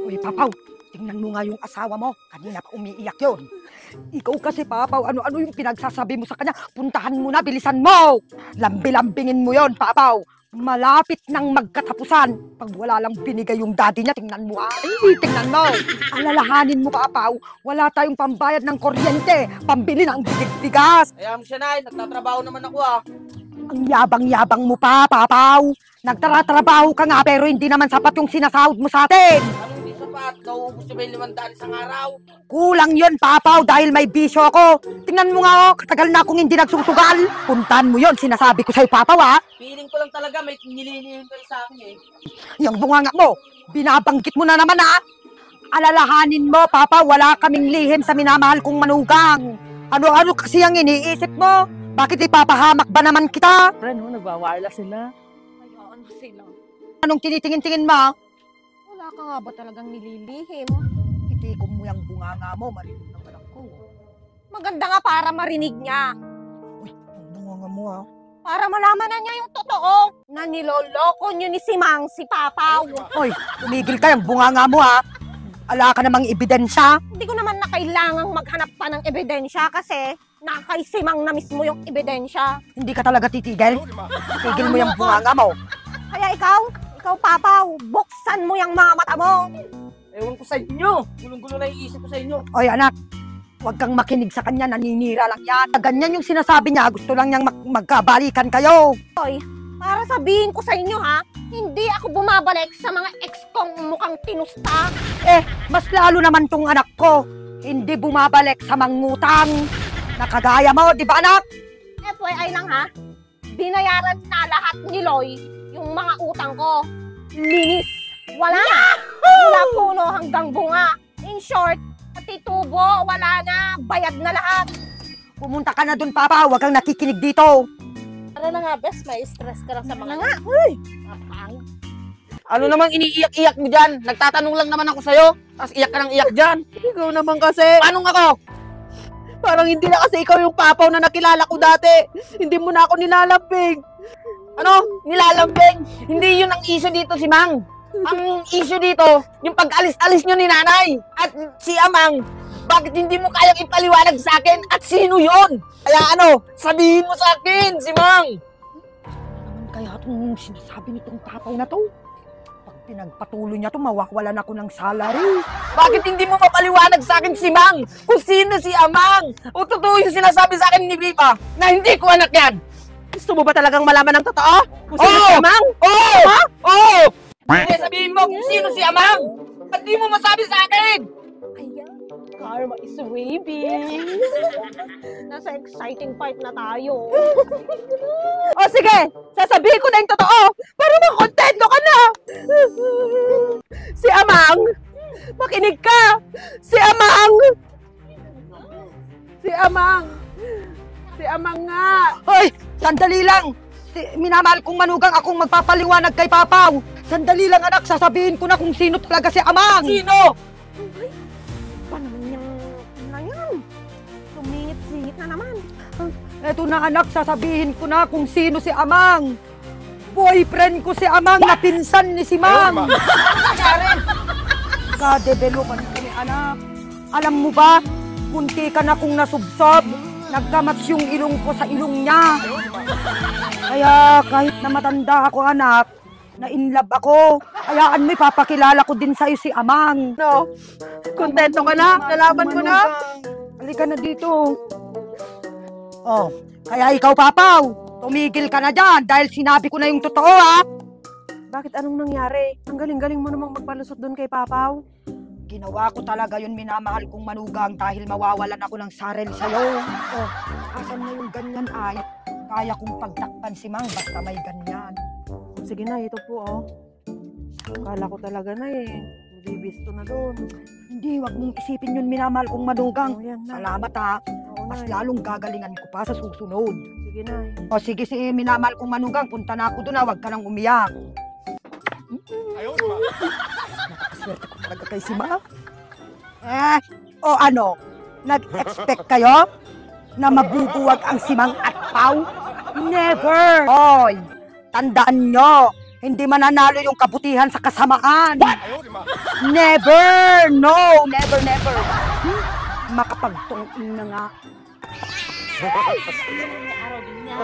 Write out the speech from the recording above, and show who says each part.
Speaker 1: Uy, Papaw, tingnan mo nga yung asawa mo. Kanina pa umiiyak yun. Ikaw kasi, Papaw, ano-ano yung pinagsasabi mo sa kanya? Puntahan mo na, bilisan mo! Lambi-lambingin mo yon, Papaw. Malapit nang magkatapusan. Pag wala lang binigay yung daddy niya, tingnan mo Hindi, tingnan mo. Alalahanin mo, Papaw, wala tayong pambayad ng kuryente, pambili ng bigas.
Speaker 2: Kaya mo siya, Nay. Nagtatrabaho naman ako
Speaker 1: Ang yabang-yabang mo pa, Papaw. Nagtatrabaho ka nga pero hindi naman sapat yung sinasahod mo sa atin.
Speaker 2: Anong hindi sapat? Nauubos siya ba yung 500 isang araw?
Speaker 1: Kulang yun, Papaw, dahil may bisyo ako. Tingnan mo nga, katagal na akong hindi nagsusugal. Puntahan mo yun, sinasabi ko sa'yo, Papaw,
Speaker 2: Feeling ko lang talaga may nililihim kayo sa akin
Speaker 1: Yung bunganga mo, binabanggit mo na naman Alalahanin mo, Papaw, wala kaming lihim sa minamahal kong manugang. Ano-ano kasi ang iniisip mo? Bakit ipapahamak ba naman kita?
Speaker 3: Ano, nagwawala sila.
Speaker 4: Hayaan mo sila.
Speaker 1: Anong tinitingin-tingin mo?
Speaker 4: Wala ka nga ba talagang nililihim?
Speaker 1: Itikom mo yung bunganga mo, marinig ng anak ko.
Speaker 4: Maganda nga para marinig niya.
Speaker 1: Uy, ang bunganga mo
Speaker 4: Para malaman na niya yung totoo na niloloko niyo ni Simang si Papaw.
Speaker 1: Hoy, tumigil ka yung bunganga mo Ala ka namang ebidensya.
Speaker 4: Hindi ko naman na kailangang maghanap pa ng ebidensya kasi nakay Simang na mismo yung ebidensya.
Speaker 1: Hindi ka talaga titigil? Tigil mo yung bunganga mo.
Speaker 4: Kaya ikaw Papaw, buksan mo yung mga mata mo.
Speaker 2: Ewan ko sa inyo. Gulong-gulo na yung isip ko sa inyo.
Speaker 1: Oy anak, huwag kang makinig sa kanya, naninira lang yan. Ganyan yung sinasabi niya, gusto lang niyang magkabalikan kayo.
Speaker 4: Hoy, para sabihin ko sa inyo hindi ako bumabalik sa mga ex kong mukhang tinusta.
Speaker 1: Mas lalo naman tong anak ko, hindi bumabalik sa mangutang. Nakagaya mo, di ba anak?
Speaker 4: FYI lang binayaran na lahat ni Loy yung mga utang ko. Linis. Wala na. Mula puno hanggang bunga. In short, pati tubo, wala na. Bayad na lahat.
Speaker 1: Pumunta ka na dun, Papa, huwag kang nakikinig dito.
Speaker 3: Tara na nga, bes, may stress ka lang sa mga
Speaker 4: nga.
Speaker 2: Ano namang iniiyak-iyak mo dyan? Nagtatanong lang naman ako sa'yo. Tapos iyak ka ng iyak dyan.
Speaker 3: Ikaw naman kasi.
Speaker 2: Paano ako?
Speaker 3: Parang hindi na kasi ikaw yung Papaw na nakilala ko dati. Hindi mo na ako nilalambing.
Speaker 2: Ano? Nilalambing? Hindi yun ang issue dito, si Mang. Ang issue dito, yung pag-alis-alis nyo ni nanay. At si Amang, bakit hindi mo kayang ipaliwanag sa akin? At sino yun? Kaya sabihin mo sa akin, si Mang.
Speaker 1: Naman kaya itong sinasabi nitong Papaw na to? Pag pinagpatuloy niya to, mawakwalan ako ng salary.
Speaker 2: Bakit hindi mo mapaliwanag sa akin si Mang? Kung sino si Amang? O totoo yung sinasabi sa akin ni Vipa na hindi ko anak yan?
Speaker 3: Gusto mo ba talagang malaman ng totoo? Kung sino
Speaker 2: Oo!
Speaker 3: si Amang?
Speaker 2: Oo! Oo! Hindi, sabihin mo kung sino si Amang! Ba't di mo masabi sa akin?
Speaker 4: Ayan, karma is waving. Nasa exciting part na tayo.
Speaker 3: O sige, sasabihin ko na yung totoo para makontento ka na. Si Amang, makinig ka. Si Amang. Si Amang. Si Amang nga.
Speaker 1: Hoy, sandali lang. Minamahal kong manugang akong magpapaliwanag kay Papaw. Sandali lang anak, sasabihin ko na kung sino talaga si Amang.
Speaker 2: Sino?
Speaker 4: Pa naman yung na yan. Sumingit-singit na naman.
Speaker 1: Eto na anak, sasabihin ko na kung sino si Amang. Boyfriend ko si Amang na pinsan ni si Mang. Ka-developan ko ni anak. Alam mo ba, munti ka na kong nasubsob. Nagkamats yung ilong ko sa ilong niya. Kaya kahit na matanda ako anak, na in love ako. Hayaan mo, ipapakilala ko din sa'yo si Amang.
Speaker 3: No, kontento ka na? Nalaman mo na?
Speaker 1: Halika na dito. Oh, kaya ikaw, Papaw, tumigil ka na dyan dahil sinabi ko na yung totoo,
Speaker 3: Bakit anong nangyari? Ang galing-galing mo namang magpalusot doon kay Papaw.
Speaker 1: Ginawa ko talaga yun, minamahal kong manugang dahil mawawalan ako ng sarili sa'yo. Oh, asan na yung ganyan ay? Kaya kong pagtakpan si Mang basta may ganyan.
Speaker 3: Sige na, ito po Akala ko talaga na hindi bisto na doon.
Speaker 1: Hindi, wag mong isipin yun, minamahal kong manugang.
Speaker 3: Yan na.
Speaker 1: Salamat mas lalong gagalingan ko pa sa susunod.
Speaker 3: Sige na.
Speaker 1: O sige, si minamahal kong manugang, punta na ako doon wag ka nang umiyak. Nakakaswerte ko talaga kay si Ma. O ano, nag-expect kayo na mabubuwag ang Simang at Pau? Never! Hoy, tandaan nyo, Hindi mananalo yung kabutihan sa kasamaan. Never! No! Never, never. Makapagtungin na nga.
Speaker 4: Araw din niya.